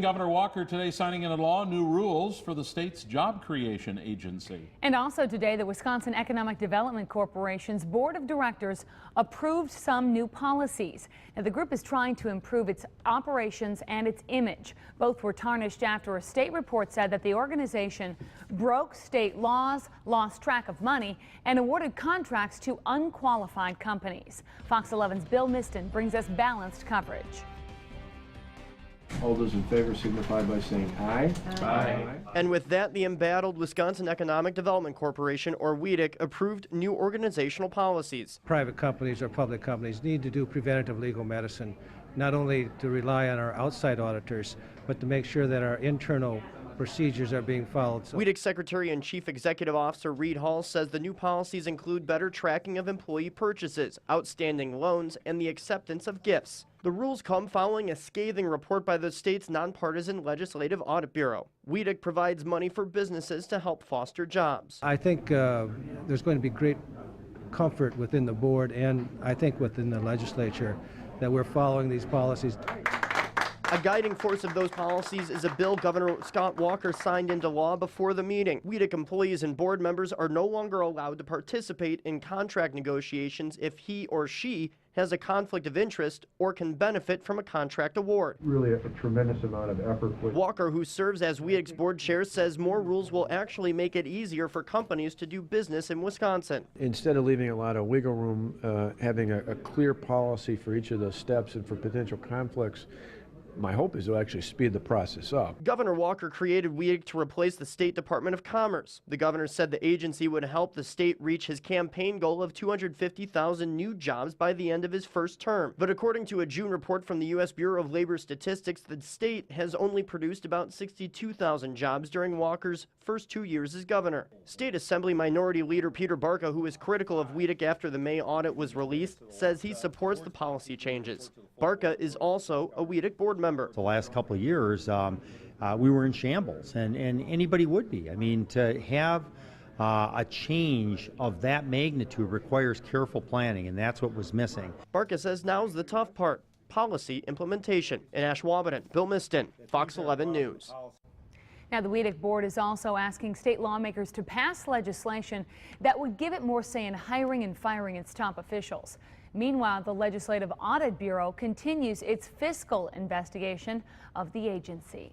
Governor Walker today signing into law new rules for the state's job creation agency. And also today, the Wisconsin Economic Development Corporation's Board of Directors approved some new policies. Now, the group is trying to improve its operations and its image. Both were tarnished after a state report said that the organization broke state laws, lost track of money, and awarded contracts to unqualified companies. Fox 11's Bill Miston brings us balanced coverage. All those in favor signify by saying aye. Aye. And with that, the embattled Wisconsin Economic Development Corporation, or WLUK, approved new organizational policies. Private companies or public companies need to do preventative legal medicine, not only to rely on our outside auditors, but to make sure that our internal procedures are being followed. WLUK Secretary and Chief Executive Officer Reed Hall says the new policies include better tracking of employee purchases, outstanding loans, and the acceptance of gifts. The rules come following a scathing report by the state's nonpartisan Legislative Audit Bureau. WLUK provides money for businesses to help foster jobs. I think there's going to be great comfort within the board and I think within the legislature that we're following these policies. A guiding force of those policies is a bill Governor Scott Walker signed into law before the meeting. WLUK employees and board members are no longer allowed to participate in contract negotiations if he or she has a conflict of interest or can benefit from a contract award. Really a tremendous amount of effort. Walker, who serves as WLUK's board chair, says more rules will actually make it easier for companies to do business in Wisconsin. Instead of leaving a lot of wiggle room, having a clear policy for each of those steps and for potential conflicts, my hope is it'll actually speed the process up. Governor Walker created WLUK to replace the State Department of Commerce. The governor said the agency would help the state reach his campaign goal of 250,000 new jobs by the end of his first term. But according to a June report from the U.S. Bureau of Labor Statistics, the state has only produced about 62,000 jobs during Walker's first 2 years as governor. State Assembly Minority Leader Peter Barca, who is critical of WLUK after the May audit was released, says he supports the policy changes. Barca is also a WLUK board member. The last couple of years, we were in shambles, and anybody would be. I mean, to have a change of that magnitude requires careful planning, and that's what was missing. Barca says now's the tough part, policy implementation. In Ashwaubenon, Bill Miston, Fox 11 News. Now, the WLUK board is also asking state lawmakers to pass legislation that would give it more say in hiring and firing its top officials. Meanwhile, the Legislative Audit Bureau continues its fiscal investigation of the agency.